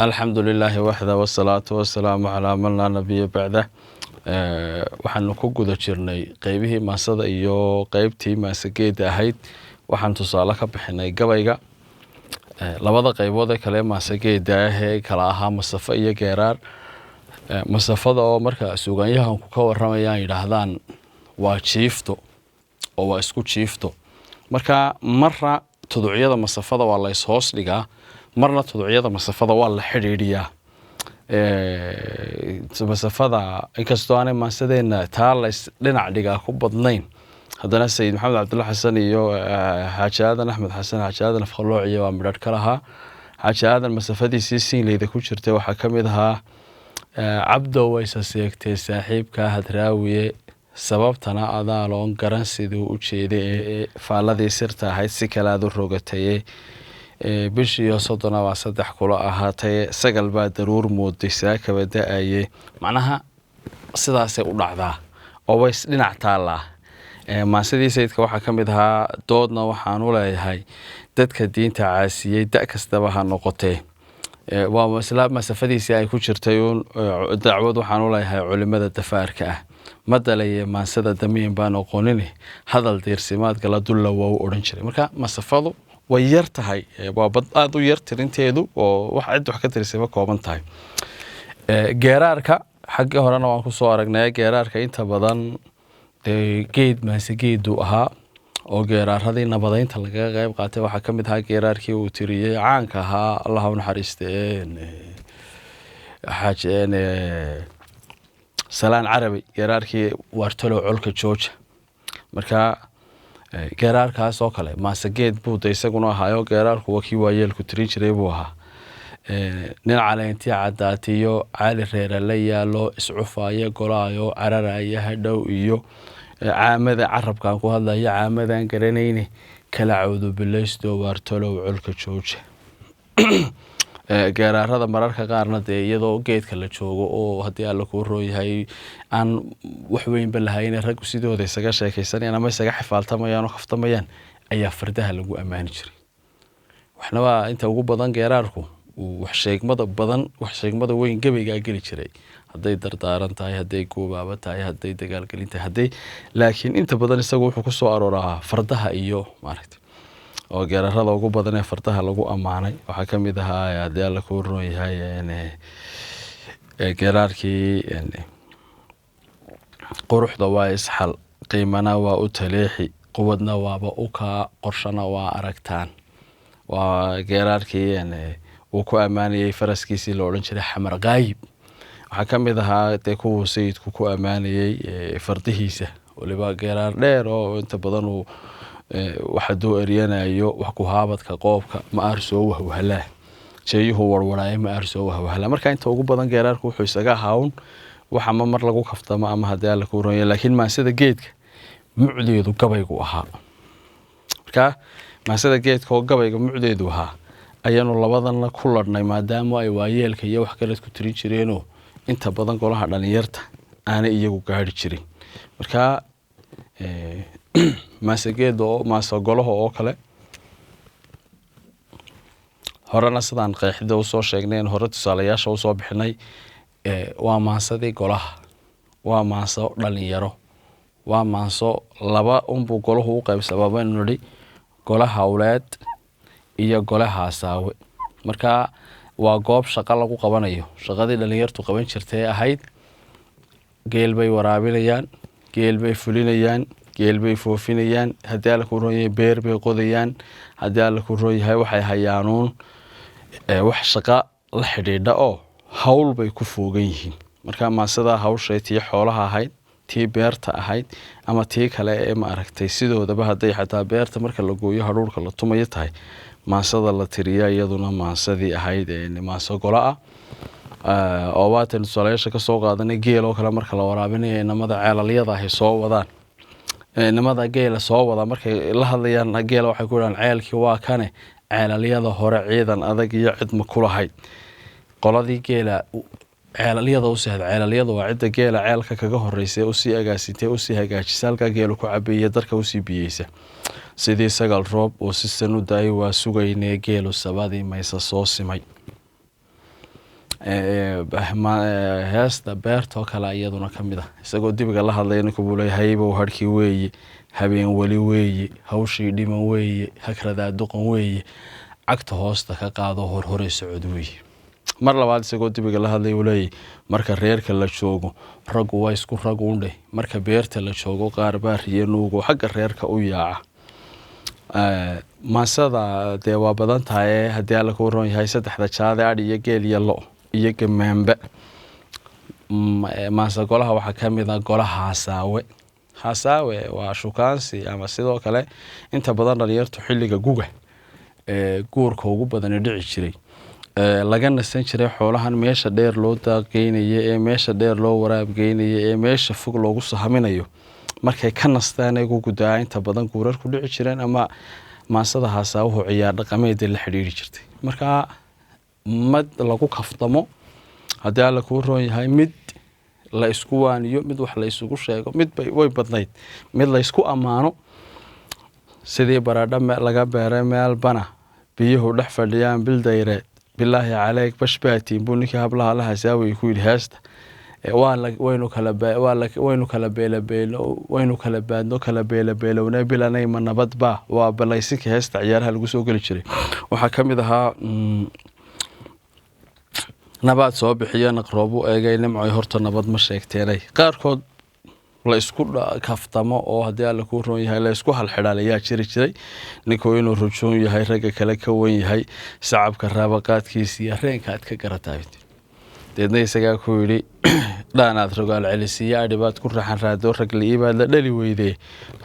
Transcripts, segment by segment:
الحمد لله وحده والصلاة والسلام على من لا نبي بعده waxaan ku guda jirnay qaybihii maasada iyo qaybtii maasageeda ahayd waxaan tusaale ka bixinay gabayga labada qaybood ee kale maasageeda ah kala ahaa masafa iyo geeraar masafada oo marka suugaanyahanku ka waramayaan yiraahdaan waa jiifto oo waa isku jiifto marka marna tuducyada masafada waa la is hoos dhigaa marna tuducyada masafada waa la xiriiriyaa masafada inkastoo aanay maasadeena taalays dhinac dhigaa ku badnayn haddana sayid maxamed cabdulla xasan iyo xaaji aadan axmed xasan xaaji aadan afqalooci waa midhadh ka lahaa xaaji aadan masafadiisii siinleyda ku jirtay waxaa ka mid ahaa cabdo waysa seegtay saaxiibka hadraawiye sababtana adaa loon garan siduu u jeeday ee faaladii sirta ahayd si kale aad u rogatay bishii soddona waa 3 kula ahaatay sagal baa daruur moodaysaa kaba da'aye macnaha sidaasay u dhacdaa oo way dhinac taala maasadii sayidka waxa kamid ahaa doodna waxaan u leeyahay dadka diinta caasiyay da kastaba ha noqotee waa masafadiisii ay ku jirtay dacwad waxaan u leeyahay culimada dafaarka ah madalay maasada damiin baan aqoonin hadal diirsimaad gala dulla waa u oran jiray marka masafadu way yar tahay waa bad aad u yar tirinteedu oo wax cid wax ka tirisay kooban tahay geeraarka xagga horena waan ku soo aragnay geeraarka inta badan geed maasageedu ahaa oo geeraaradii nabadeynta laga qayb qaatay waxa kamid ahaa geeraarkii uu tiriyay caanka ahaa Allah u naxariistay xaajeen salaan carabi geeraarkii wartalo colka jooja marka geeraarkaas oo kale maasageed buu isaguna ahaayo geeraarku wakii waayeelku tirin jiray buu ahaa nin caleentii cadaatiyo caali reer la yaalo iscufaayo golaayo cararaya hadhow iyo caamada carabkan ku hadlaya caamadan garanayne kala cawdu bilaysto wartalo colka jooja geeraarada mararka qaarna iyadoo geedka la joogo oo hadii alla ku rooyahay aan wax weyn balahayn rag sidooda isaga sheekaysanayaan ama isaga xifaaltamayaan oo kaftamayaan ayaa fardaha lagu amaani jiray waxna waa inta ugu badan geeraarku wax sheegmada weyn gabayga gali jiray haday dardaaran tahay haday goobaaba tahay haday dagaal galin tahay haday laakiin inta badan isagu wuxuu ku soo arooraa fardaha iyo maaragtay oo geerarada ugu badan ee fardaha lagu amaanay waxa kamid ahaa hadii alla ku rooyahay geeraarkii quruxda waa isxal qiimana waa u taleexi quwadna waaba u ka qorshana waa aragtaan waa geeraarkii uu ku amaanayay faraskiisii la oran jiray xamar qaayib waxa kamid ahaa kuwa sayidku ku amaanayay fardihiisa waliba geeraar dheer oo inta badan uu waxa doo eriyanayo wax ku haabadka qoobka ma arso wahwala jeeyuhu warwaraay ma arso wahwala marka inta ugu badan geeraarku wuxuu isaga hawn waxa mar lagu kaftamo ama hadii la ku rooyo laakiin maasada geedka mucdeedu gabaygu ahaa marka maasada geedka oo gabayga mucdeedu ahaa ayanu labadan la ku ladnay maadaama ay waayeelka iyo wax kale ku tirin jireen inta badan golaha dhalinyarta aan iyagu gaari jirin marka maasageedo maasagolaha oo kale horena sidaan qeexida u soo sheegnay hore tusaalayaasha u soo bixinay waa maasadii golaha waa maaso dhalinyaro waa maaso laba unbu golahu u qaybsababa nuri golaha awlaad iyo golaha saawe marka waa goob shaqo lagu qabanayo shaqadii dhalinyartu qaban jirtay ahayd geel bay waraabinayaan geel bay fulinayaan geel bay foofinayaan hadii la ku rooyay beer bay qodayaan hadii la ku rooyay waxay hayaanuun wax shaqo la xidhiidha oo hawl bay ku foogan yihiin marka maasada hawshay tii xoolaha ahayd tii beerta ahayd ama tii kale ee ma aragtay sidoodaba haday xataa beerta marka la gooyo haruurka la tumayo tahay maasada la tiriya iyaduna maasadii ahayd maaso gola oo waatan tusaalayaasha ka soo qaadanay geel oo kale marka la waraabinayo inamada ceelalyada ay soo wadaan inamada geela soo wada markay la hadlayaan geela waxay ku yiraahdaan ceelkii waa kane ceelalyada hore ciidan adag iyo cid ma kulahayd qoladii geela ceelalyada u saad ceelalyada waa cid geela ceelka kaga horeysay oo si agaasintay oo si hagaajisay halka geelu ku cabeeyay darka u sii biyeysa sidii sagal roob oo si sanu daay waa sugaynay geelu sabadii maysa soo simay heesta beertoo kale iyaduna ka mid ah isagoo dibiga la hadlaya ninku buu leeyahay haybow harkii weeye habeen weli weeye hawshii dhiman weeye hakradaa duqan weeye cagta hoosta ka qaado horhore socod weeye mar labaad isagoo dibiga la hadlay uu leeyahay marka reerka la joogo raggu waa isku rag uundhe marka beerta la joogo qaar baa riyo nuugo xagga reerka u yaaca maasada dee waa badan tahay haddii alla ku roon yahay saddexda jaade adhi iyo geel iyo lo iyo gamaanba maasa golaha waxaa ka mid ah golaha hasaawe waa shukaansi ama sidoo kale inta badan dhalinyartu xilliga guga guurka ugu badani dhici jiray laga nasan jiray xoolahan meesha dheer loo daaqeynaya ee meesha dheer loo waraabgeynaya ee meesha fog loogu sahaminayo markay ka nastaan ay ku gudaa inta badan guurar ku dhici jireen ama maasada hasaawuhu ciyaar dhaqameed la xiriiri jirtay marka mid lagu kaftamo haddii alla ku roon yahay mid la isku waaniyo mid wax la isugu sheego mid way badnayd mid la isku amaano sidii baradho laga beeray meel bana biyuhu dhex fadhiyaan bil dayreed bilaahi calayk bashbaatiin buu ninkii hablaha la hasaawi ku yidhi heesta waynu kala beelabeelowna bilanay ma nabad baa waa balaysinka heesta ciyaaraha lagu soo geli jiray waxaa ka mid ahaa nabaad soo bixiyo naqroobu eegay nimcoy horta nabad ma sheegteenay qaarkood la isku kaftamo oo haddii alla ku roon yahay la isku halxidhaalayaa jiri jiray ninkuu inuu rujoon yahay ragga kale ka wan yahay sacabka raabaqaadkiisa iyo reenkaad ka garataay deedna isagaa ku yidhi dhaanaad rogaal celisiiyo adhibaad ku raxan raadoo rag liibaad la dhali weydee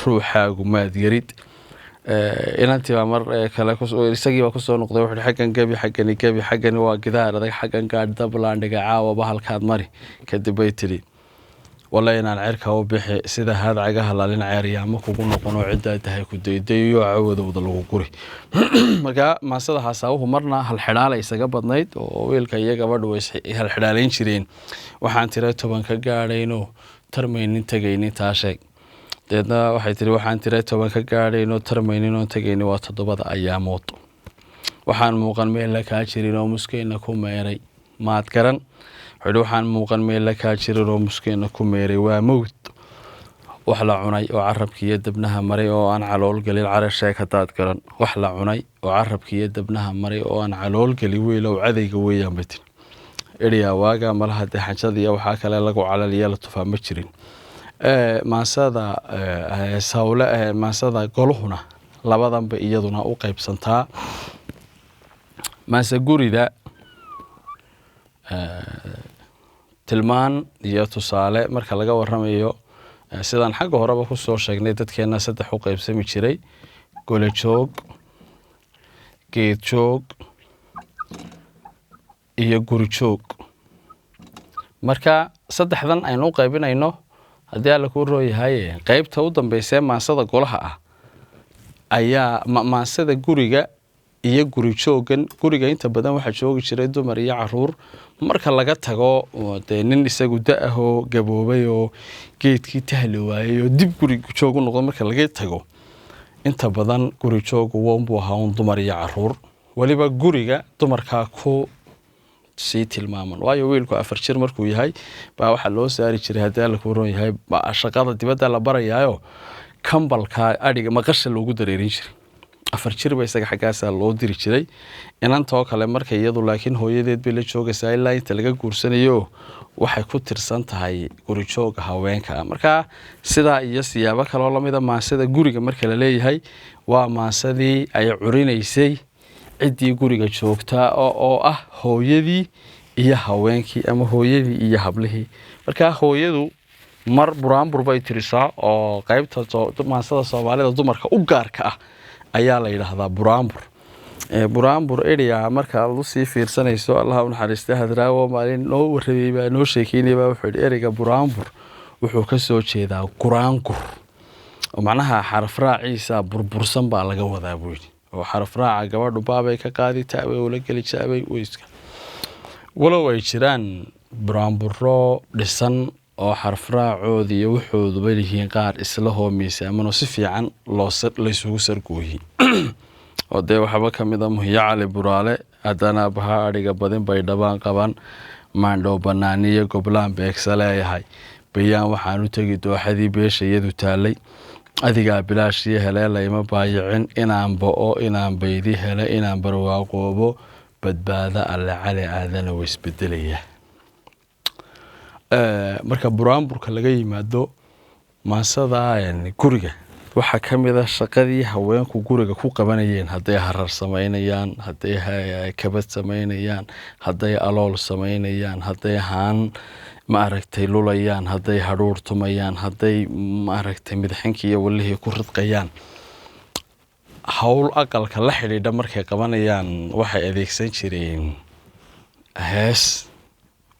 ruuxaagu maad yarid inantii baa mar kale isagii baa kusoo noqday wuxuu xaggan gebi xaggani waa gidaar adag xaggan gaadh dablaandhiga caawaba halkaad mari kadib bay tidhi walla inaan cerka u bixi sida haadcaga halaalin ceeryaama kugu noqonoo ciddaa tahay ku daydayo cawadowda lagu guri marka maasada hasaawuhu marna halxidhaala isaga badnayd oo wiilka iyo gabadhu way halxidhaalayn jireen waxaan tiray 10 ka gaadhaynoo tarmaynin tagaynin taa sheeg deedna waxay tiri waxaan tiray 10 ka gaadhaynoo tarmaynin oo tagaynin waa 7 ayaamood waxaan muuqan meel la kaa jirin oo muskeyna ku meeray maad garan waxaan muuqan meel la kaa jirin oo muskeyna ku meeray waa mowd wax la cunay oo carabkiiyo dabnaha maray oo aan calool galin carasheeg hadaad garan wax la cunay oo carabkiiyo dabnaha maray oo aan calool galin weylow cadayga weeyaan bay tiri eriyaa waaga malaha dee xanjada iyo waxaa kale lagu calaliya la tufaa ma jirin maasada sawle maasada goluhuna labadanba iyaduna u qaybsantaa maasa gurida tilmaan iyo tusaale marka laga waramayo sidaan xagga horeba ku soo sheegnay dadkeena 3 u qaybsami jiray gole joog geed joog iyo guri joog marka 3dan aynu u qaybinayno haddii alla ku rooyahay qaybta u dambeysay maasada golaha ah ayaa maasada guriga iyo guri joogan guriga inta badan waxa joogi jiray dumar iyo caruur marka laga tago nin isagu da'aho gaboobay oo geedkii tahli waayay oo dib guri joog u noqdo marka laga tago inta badan guri joogu wonbu ahaa dumar iyo caruur waliba guriga dumarka ku si tilmaaman waayo wiilku 4 jir markuu yahay baa waxa loo saari jiray haddii la ku roon yahay shaqada dibadda la barayaayo kambalka adhiga maqasha loogu dareerin jiray 4 jir ba isaga xagaasa loo diri jiray inantoo kale markay iyadu laakiin hooyadeed bay la joogaysaa ilaa inta laga guursanayo waxay ku tirsan tahay guri jooga haweenka marka sida iyo siyaabo kale oo lamida maasada guriga marka la leeyahay waa maasadii ay curinaysay cidii guriga joogta oo ah hooyadii iyo haweenkii ama hooyadii iyo hablihii marka hooyadu mar buraanbur bay tirisaa oo qaybta maasada Soomaalida dumarka u gaarka ah ayaa la yiraahdaa buraanbur eriya marka aad sii fiirsanayso Allah u naxariisto hadraawo maalin noo warreeyay noo sheekeynay wuxuu eriga buraanbur wuxuu ka soo jeedaa quraankur oo macnaha xaraf raaciisa burbursan baa laga wadaa buu oo xaraf raaca gabadhu baabay ka qaadi taabay oo la gali jaabay weyska walow ay jiraan buraanburo dhisan oo xaraf raacoodi iyo wuxuu leeyihiin qaar isla hoomiisa ama si fiican loo isugu sargooyi oo dee waxba ka mid ah Muhiyo Cali Buraale haddana baha adhiga badin bay dhabaan qaban maandhow banaaniyo goblaan beegsa leeyahay bayaan waxaan u tegi dooxadii beesha iyadu taalay adigaa bilaashii heleelayma baayicin inaan bo'o inaan baydi hele inaan barwaaqoobo badbaada alle cali aadana way isbedelaya marka buraanburka laga yimaado maasada guriga waxa kamid ah shaqadii haweenku guriga ku qabanayeen haday harar sameynayaan haday kabad sameynayaan haday alool sameynayaan haday haan ma aragtay lulayaan haday hadhuur tumayaan haday ma aragtay midxinka iyo walihii ku ridqayaan hawl aqalka la xidhiidha markay qabanayaan waxay adeegsan jireen hees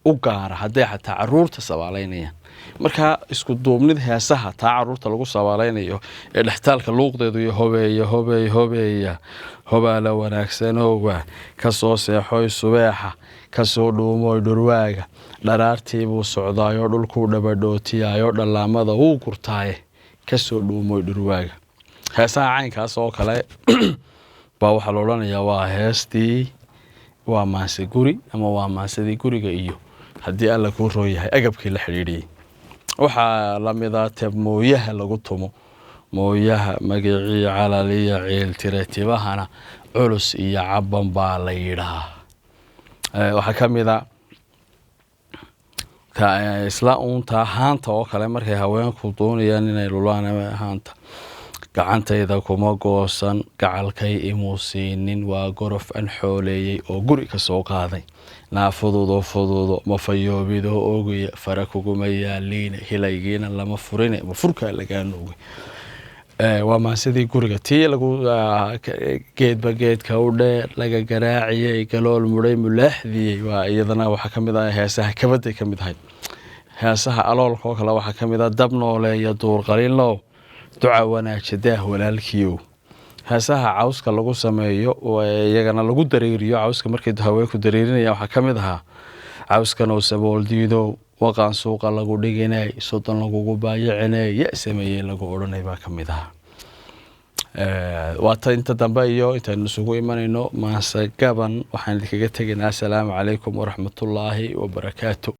u gaar haday xataa caruurta sabaaleynayaan marka isku duubnid heesaha taa caruurta lagu sabaaleynayo ee dhaxtaalka luuqdeedu iyo hobeeya hobaala wanaagsanoowa ka soo seexoy subeexa ka soo dhuumoy dhurwaaga dharaartii buu socdaayo dhulku dhabadhootiyayo dhalaamada uu gurtaaye ka soo dhuumoy dhurwaaga heesaha caynkaas oo kale baa waxa la oranayaa waa heestii waa maase guri ama waa maasadii guriga iyo haddii alla ku rooyahay agabkii la xiriiriyay waxa la mid ah mooyaha lagu tumo mooyaha magacii calaliya ceel tiratibahana culus iyo caban baa la yiraahdaa waxa kamid ah isla uunta haanta oo kale markay haweenku doonayaan inay lulaan haanta gacantayda kuma goosan gacalkay imuusinin waa gorof an xooleeyay oo guri ka soo qaaday naafududo ma fayoobido oogaya fara kuguma yaaliin hilaygiina lama furine ma furka laga nuugay waa maasadii guriga tii lagu geedba geedka u dheer laga garaaciyay galool muday mulaaxdiyay waa iyadana waxa kamid ah heesaha kabada kamid ahay heesaha aloolka oo kale waxa kamid ah dab nooleeya duur qalin duca wanaajada walaalkiyo heesaha cawska lagu sameeyo iyagana lagu dareeriyo cawska markay haweenku dareerinayaan waxa kamid ah cawskan oo sabool diido waqaan suuqa lagu dhiginay sodan lagu baayicinay ya sameeyay lagu oranay baa kamid ah waa inta dambe iyo intaan isugu imanayno maasa gaban waxaan idinkaga tegaynaa assalaamu calaykum waraxmatullaahi wabarakaatuh